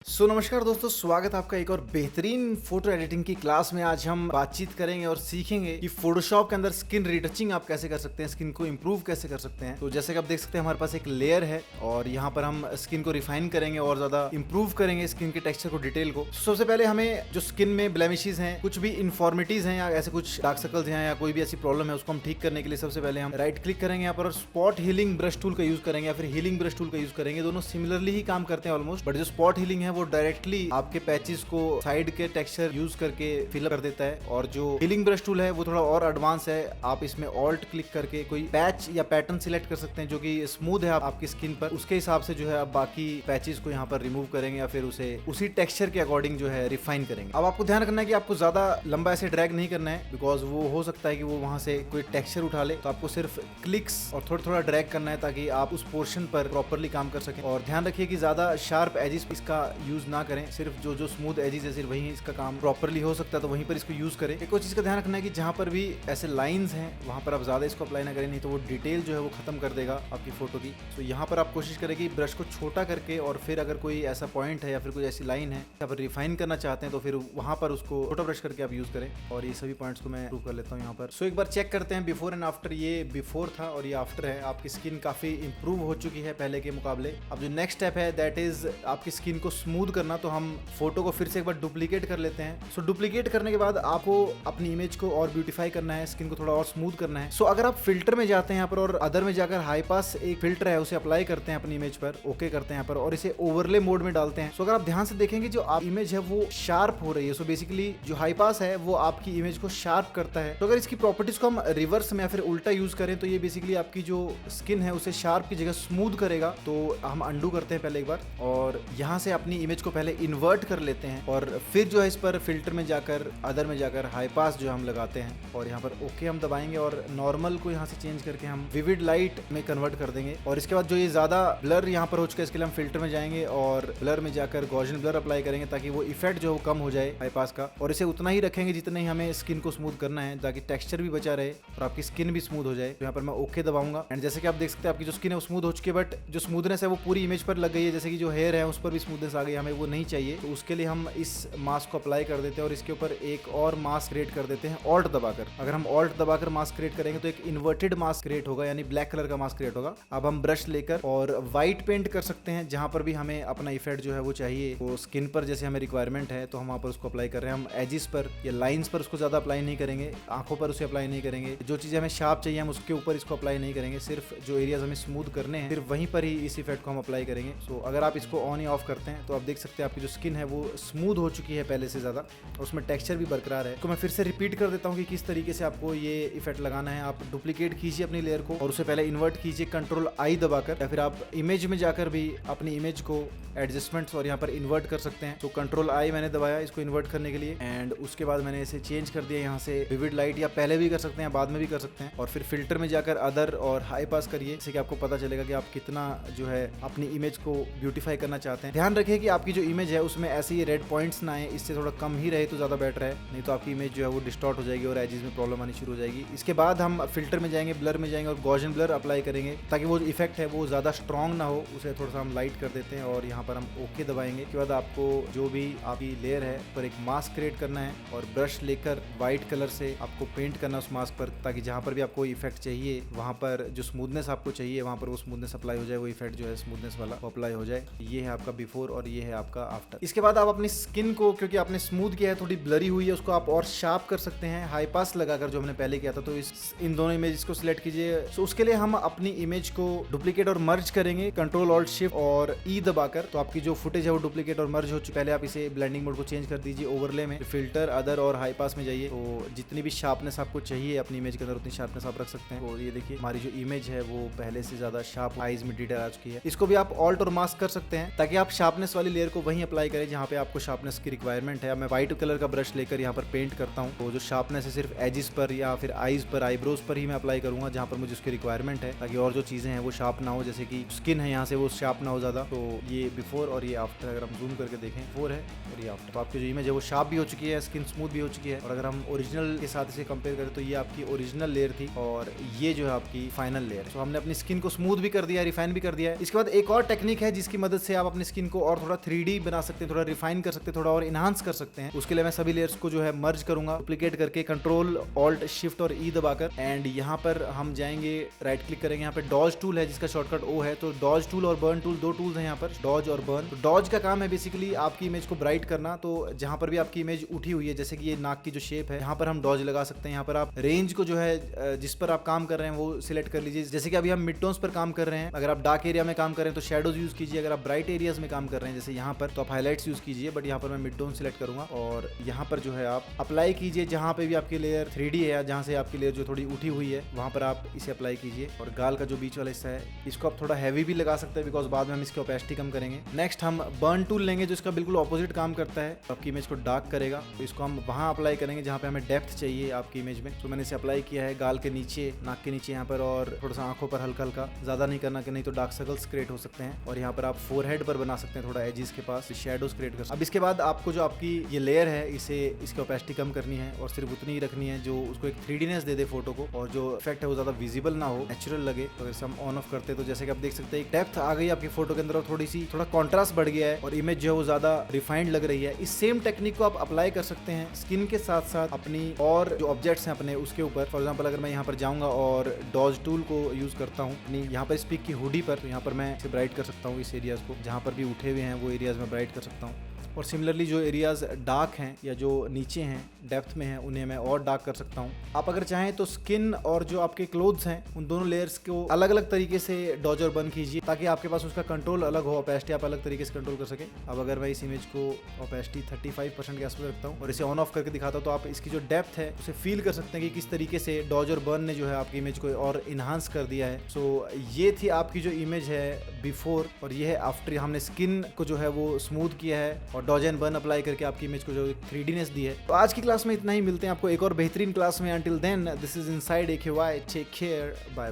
नमस्कार दोस्तों, स्वागत है आपका एक और बेहतरीन फोटो एडिटिंग की क्लास में। आज हम बातचीत करेंगे और सीखेंगे कि फोटोशॉप के अंदर स्किन रिटचिंग आप कैसे कर सकते हैं, स्किन को इंप्रूव कैसे कर सकते हैं। तो जैसे कि आप देख सकते हैं हमारे पास एक लेयर है और यहाँ पर हम स्किन को रिफाइन करेंगे और ज्यादा इंप्रूव करेंगे स्किन के टेक्सचर को, डिटेल को। सबसे पहले हमें जो स्किन में ब्लेमिशेस हैं, कुछ भी इन्फॉर्मिटीज हैं या ऐसे कुछ डार्क सर्कल्स हैं या कोई भी ऐसी प्रॉब्लम है, उसको हम ठीक करने के लिए सबसे पहले हम राइट क्लिक करेंगे यहाँ पर और स्पॉट हीलिंग ब्रश टूल का यूज करेंगे या फिर हीलिंग ब्रश टूल का यूज करेंगे। दोनों सिमिलरली ही काम करते हैं ऑलमोस्ट, बट जो स्पॉट हीलिंग है वो डायरेक्टली आपके पैचेस को साइड के टेक्सचर यूज करके फिल कर देता है और जो हीलिंग ब्रश टूल है वो थोड़ा और एडवांस है। आप इसमें ऑल्ट क्लिक करके कोई पैच या पैटर्न सिलेक्ट कर सकते हैं जो कि स्मूथ है आपकी स्किन पर, उसके हिसाब से जो है आप बाकी पैचेस को यहाँ पर रिमूव करेंगे या फिर उसे उसी टेक्सचर के अकॉर्डिंग जो है रिफाइन करेंगे। अब आपको ध्यान रखना है कि आपको ज्यादा लंबा ऐसे ड्रैग नहीं करना है, बिकॉज वो हो सकता है कि वो वहां से कोई टेक्सचर उठा ले। तो आपको सिर्फ क्लिक्स और थोड़ा थोड़ा ड्रैग करना है ताकि आप उस पोर्शन पर प्रॉपरली काम कर सकें। और ध्यान रखिए कि ज्यादा शार्प एजेस इसका यूज ना करें, सिर्फ जो स्मूथ एजेस है सिर्फ वहीं इसका काम प्रॉपरली हो सकता है, तो वहीं पर इसको यूज करें। एक और चीज का ध्यान रखना है कि जहां पर भी ऐसे लाइंस हैं वहां पर आप ज्यादा इसको अप्लाई ना करें, नहीं तो वो डिटेल जो है वो खत्म कर देगा आपकी फोटो की। तो यहाँ पर आप कोशिश करें कि ब्रश को छोटा करके और फिर अगर कोई ऐसा पॉइंट है या फिर कोई ऐसी लाइन है या फिर रिफाइन करना चाहते हैं तो फिर वहां पर उसको छोटा ब्रश करके आप यूज करें। और ये सभी पॉइंट्स को मैं प्रूव कर लेता हूँ यहाँ पर। एक बार चेक करते हैं बिफोर एंड आफ्टर। ये बिफोर था और ये आफ्टर है। आपकी स्किन काफी इंप्रूव हो चुकी है पहले के मुकाबले। अब जो नेक्स्ट स्टेप है दैट इज आपकी स्किन को स्मूथ करना। तो हम फोटो को फिर से एक बार डुप्लीकेट कर लेते हैं। डुप्लीकेट करने के बाद आपको अपनी इमेज को और ब्यूटीफाई करना है, स्किन को थोड़ा और स्मूथ करना है। अगर आप फिल्टर में जाते हैं यहाँ पर और अदर में जाकर हाई पास एक फिल्टर है उसे अप्लाई करते हैं अपनी इमेज पर, ओके करते हैं यहाँ पर और इसे ओवरले मोड में डालते हैं। अगर आप ध्यान से देखेंगे जो आप इमेज है वो शार्प हो रही है। बेसिकली जो हाई पास है वो आपकी इमेज को शार्प करता है। तो अगर इसकी प्रॉपर्टीज को हम रिवर्स में या फिर उल्टा यूज करें तो ये बेसिकली आपकी जो स्किन है उसे शार्प की जगह स्मूथ करेगा। तो हम अंडू करते हैं पहले एक बार और यहाँ से अपनी इमेज को पहले इन्वर्ट कर लेते हैं और फिर जो है इस पर फिल्टर में जाकर अदर में जाकर हाई पास जो हम लगाते हैं और यहाँ पर ओके हम दबाएंगे और नॉर्मल को यहाँ से चेंज करके हम विविड लाइट में कन्वर्ट कर देंगे। और इसके बाद जो ये ज्यादा ब्लर यहाँ पर हो चुका है इसके लिए हम फिल्टर में जाएंगे और ब्लर में जाकर गॉसियन ब्लर अप्लाई करेंगे ताकि वो इफेक्ट जो कम हो जाए हाई पास का। और इसे उतना ही रखेंगे जितना ही हमें स्किन को स्मूथ करना है ताकि टेक्सचर भी बचा रहे और आपकी स्किन भी स्मूथ हो जाए। तो यहाँ पर मैं ओके दबाऊंगा एंड जैसे कि आप देख सकते हैं आपकी जो स्किन है वो स्मूथ हो चुकी है, बट जो स्मूथनेस है वो पूरी इमेज पर लग गई है। जैसे कि जो हेयर है उस पर भी स्मूथनेस आ गई, हमें वो नहीं चाहिए। तो उसके लिए हम इस मास्क को अप्लाई कर देते हैं और इसके ऊपर एक और मास्क क्रिएट कर देते हैं ऑल्ट दबाकर। अगर हम ऑल्ट दबाकर मास्क क्रिएट करेंगे तो एक इन्वर्टेड मास्क क्रिएट होगा, यानी ब्लैक कलर का मास्क क्रिएट होगा। अब हम ब्रश लेकर और व्हाइट पेंट कर सकते हैं जहां पर भी हमें अपना इफेक्ट जो है वो चाहिए। वो स्किन पर जैसे हमें रिक्वायरमेंट है तो हम वहां पर उसको अप्लाई कर रहे हैं। हम एजिस पर या लाइंस पर उसको ज्यादा अप्लाई नहीं करेंगे, आंखों पर उसे अप्लाई नहीं करेंगे। जो चीजें हमें शार्प चाहिए हम उसके ऊपर इसको अप्लाई नहीं करेंगे, सिर्फ जो एरियाज हमें स्मूथ करने हैं सिर्फ वहीं पर ही इस इफेक्ट को हम अप्लाई करेंगे। अगर आप इसको ऑन या ऑफ करते हैं तो आप देख सकते हैं आपकी जो स्किन है वो स्मूथ हो चुकी है पहले से ज्यादा और उसमें टेक्सचर भी बरकरार है। तो मैं फिर से रिपीट कर देता हूँ कि किस तरीके से आपको ये इफेक्ट लगाना है। आप डुप्लीकेट कीजिए अपनी लेयर को और उसे पहले इन्वर्ट कीजिए कंट्रोल आई दबाकर, या फिर आप इमेज में जाकर भी अपनी इमेज को एडजस्टमेंट्स और यहाँ पर इन्वर्ट कर सकते हैं। तो कंट्रोल आई मैंने दबाया इसको इन्वर्ट करने के लिए एंड उसके बाद मैंने इसे चेंज कर दिया यहाँ से विविड लाइट, या पहले भी कर सकते हैं बाद में भी कर सकते हैं। और फिर फिल्टर में जाकर अदर और हाई पास करिए, जिससे कि आपको पता चलेगा कि आप कितना जो है अपनी इमेज को ब्यूटीफाई करना चाहते हैं। ध्यान रखिए कि आपकी जो इमेज है उसमें ऐसे ही रेड पॉइंट्स ना आए, इससे थोड़ा कम ही रहे तो ज्यादा बेटर है, नहीं तो आपकी इमेज जो है वो डिस्टॉर्ट हो जाएगी और एजेस में प्रॉब्लम आनी शुरू हो जाएगी। इसके बाद हम फिल्टर में जाएंगे, ब्लर में जाएंगे और गॉसियन ब्लर अप्लाई करेंगे ताकि वो इफेक्ट है वो ज्यादा स्ट्रॉन्ग ना हो, उसे थोड़ा सा हम लाइट कर देते हैं और यहाँ पर हम ओके दबाएंगे। इसके बाद आपको जो भी आपकी लेयर है पर एक मास्क क्रिएट करना है और ब्रश लेकर व्हाइट कलर से आपको पेंट करना उस मास्क पर, ताकि जहाँ पर भी आपको इफेक्ट चाहिए वहाँ पर जो स्मूथनेस आपको चाहिए वहाँ पर वो स्मूथनेस अप्लाई हो जाए, वो इफेक्ट जो है स्मूथनेस वाला वो अप्लाई हो जाए। ये है आपका बिफोर और ये है आपका आफ्टर। इसके बाद आप अपनी स्किन को, क्योंकि आपने स्मूथ किया है, थोड़ी ब्लरी हुई है, उसको आप और शार्प कर सकते हैं हाई पास लगाकर जो हमने पहले किया था। तो इन दोनों इमेजेस को सिलेक्ट कीजिए। उसके लिए हम अपनी इमेज को डुप्लीकेट और मर्ज करेंगे कंट्रोल ऑल्ट शिफ्ट और ई दबाकर। तो आपकी जो फुटेज है वो डुप्लीकेट और मर्ज हो चुकी। पहले आप इसे ब्लेंडिंग मोड को चेंज कर दीजिए, ओवरले में फिल्टर अदर और हाई पास में जाइए। तो जितनी भी शार्पनेस आपको चाहिए अपनी इमेज के अंदर उतनी शार्पनेस आप रख सकते हैं। और ये देखिए हमारी जो इमेज है वो पहले से ज्यादा शार्प आईज में डिटेल आ चुकी है। इसको भी आप ऑल्ट और मास्क कर सकते हैं ताकि आप शार्पनेस वाली लेयर को वहीं अप्लाई करें जहाँ पे आपको शार्पनेस की रिक्वायरमेंट है। मैं व्हाइट कलर का ब्रश लेकर यहाँ पर पेंट करता हूँ। तो जो शार्पनेस है सिर्फ एजिस पर या फिर आईज पर, आईब्रोज पर ही मैं अप्लाई करूंगा जहाँ पर मुझे उसकी रिक्वायरमेंट है, ताकि और जो चीजें हैं वो शार्प ना हो, जैसे कि स्किन है यहाँ से वो शार्प ना हो ज्यादा। तो ये बिफोर और ये आफ्टर अगर हम जूम करके देखें, बिफोर है और ये आफ्टर। तो आपकी जो इमेज है वो शार्प भी हो चुकी है, स्किन स्मूथ भी हो चुकी है। और अगर हम ओरिजिनल के साथ इसे कंपेयर करें तो ये आपकी ओरिजिनल लेयर थी और ये जो है आपकी फाइनल लेयर है। तो हमने अपनी स्किन को स्मूथ भी कर दिया, रिफाइन भी कर दिया है। इसके बाद एक और टेक्निक है जिसकी मदद से आप अपनी स्किन को और थोड़ा 3D बना सकते हैं, थोड़ा रिफाइन कर सकते हैं, थोड़ा और इनहांस कर सकते हैं। उसके लिए मैं सभी लेयर्स को जो है मर्ज करूंगा, डुप्लीकेट करके कंट्रोल ऑल्ट शिफ्ट और ई दबाकर। एंड यहाँ पर हम जाएंगे, राइट क्लिक करेंगे, यहाँ पे डॉज टूल है जिसका शॉर्टकट ओ है, तो डॉज टूल और बर्न टूल दो टूल्स हैं यहाँ पर, डॉज और बर्न। तो डॉज का काम है बेसिकली आपकी इमेज को ब्राइट करना, तो जहां पर भी आपकी इमेज उठी हुई है, जैसे कि ये नाक की जो शेप है, यहाँ पर हम डॉज लगा सकते हैं। यहाँ पर आप रेंज को जो है जिस पर आप काम कर रहे हैं वो सिलेक्ट कर लीजिए। जैसे कि अभी हम मिड टोन्स पर काम कर रहे हैं, अगर आप डार्क एरिया में काम कर रहे हैं तो शेडोज यूज कीजिए। अगर आप ब्राइट एरियाज में काम कर रहे हैं जैसे यहाँ पर, तो आप हाईलाइट्स यूज कीजिए। बट यहाँ पर मैं मिड टोन सिलेक्ट करूंगा और यहाँ पर जो है आप अप्लाई कीजिए। जहां पे भी आपकी लेयर 3D है या जहां से आपकी लेयर जो थोड़ी उठी हुई है वहां पर आप इसे अप्लाई कीजिए। और गाल का जो बीच वाला हिस्सा है इसको आप थोड़ा हैवी भी लगा सकते हैं, बिकॉज बाद में हम इसकी ओपेसिटी कम करेंगे। नेक्स्ट हम बर्न टूल लेंगे जो इसका बिल्कुल ऑपोजिट काम करता है, आपकी इमेज को डार्क करेगा। तो इसको हम वहां अप्लाई करेंगे जहां पे हमें डेप्थ चाहिए आपकी इमेज में। तो मैंने इसे अप्लाई किया है गाल के नीचे, नाक के नीचे यहाँ पर, और थोड़ा सा आंखों पर हल्का हल्का, ज्यादा नहीं करना कि नहीं तो डार्क सर्कल्स क्रिएट हो सकते हैं। और यहाँ पर आप फोरहेड पर बना सकते हैं, थोड़ा एजेस के पास शेडोज क्रिएट कर सकते हैं। अब इसके बाद आपको जो आपकी ये लेयर है इसे इसकी ओपेसिटी कम करनी है और सिर्फ उतनी ही रखनी है जो उसको एक 3Dनेस दे दे फोटो को, और जो इफेक्ट है वो ज्यादा विजिबल ना हो, नेचुरल लगे। तो अगर हम ऑन ऑफ करते हैं तो जैसे कि आप देख सकते हैं एक डेप्थ आ गई आपकी फोटो के अंदर और थोड़ा कॉन्ट्रास्ट बढ़ गया है और इमेज जो है वो ज्यादा रिफाइंड लग रही है। इस सेम टेक्निक को आप अप्लाई कर सकते हैं स्किन के साथ साथ अपनी और जो ऑब्जेक्ट्स हैं अपने उसके ऊपर। फॉर एग्जांपल अगर मैं यहाँ पर जाऊंगा और डॉज टूल को यूज करता हूँ अपनी यहाँ पर स्पीक की हुडी पर, तो यहाँ पर मैं इसे ब्राइट कर सकता हूँ। इस एरियाज को जहाँ पर भी उठे हुए हैं वो एरियाज में ब्राइट कर सकता हूँ। और सिमिलरली जो एरियाज डार्क हैं या जो नीचे हैं डेप्थ में हैं उन्हें मैं और डार्क कर सकता हूँ। आप अगर चाहें तो स्किन और जो आपके क्लोथ्स हैं उन दोनों लेयर्स को अलग अलग तरीके से डॉज और बर्न कीजिए ताकि आपके पास उसका कंट्रोल अलग हो, ओपेसिटी आप अलग तरीके से कंट्रोल कर सके। अब अगर मैं इस इमेज को ओपेसिटी 35% के आसपास रखता हूँ और इसे ऑन ऑफ करके दिखाता हूँ तो आप इसकी जो डेप्थ है उसे फील कर सकते हैं कि किस तरीके से डॉज और बर्न ने जो है आपकी इमेज को और इनहांस कर दिया है। सो ये थी आपकी जो इमेज है बिफोर, और ये है आफ्टर। हमने स्किन को जो है वो स्मूथ किया है और डॉज एंड बर्न अप्लाई करके आपकी इमेज को जो 3Dनेस दी है। तो आज की क्लास में इतना ही, मिलते हैं आपको एक और बेहतरीन क्लास में। Until then, this is inside AKY, take care, bye bye.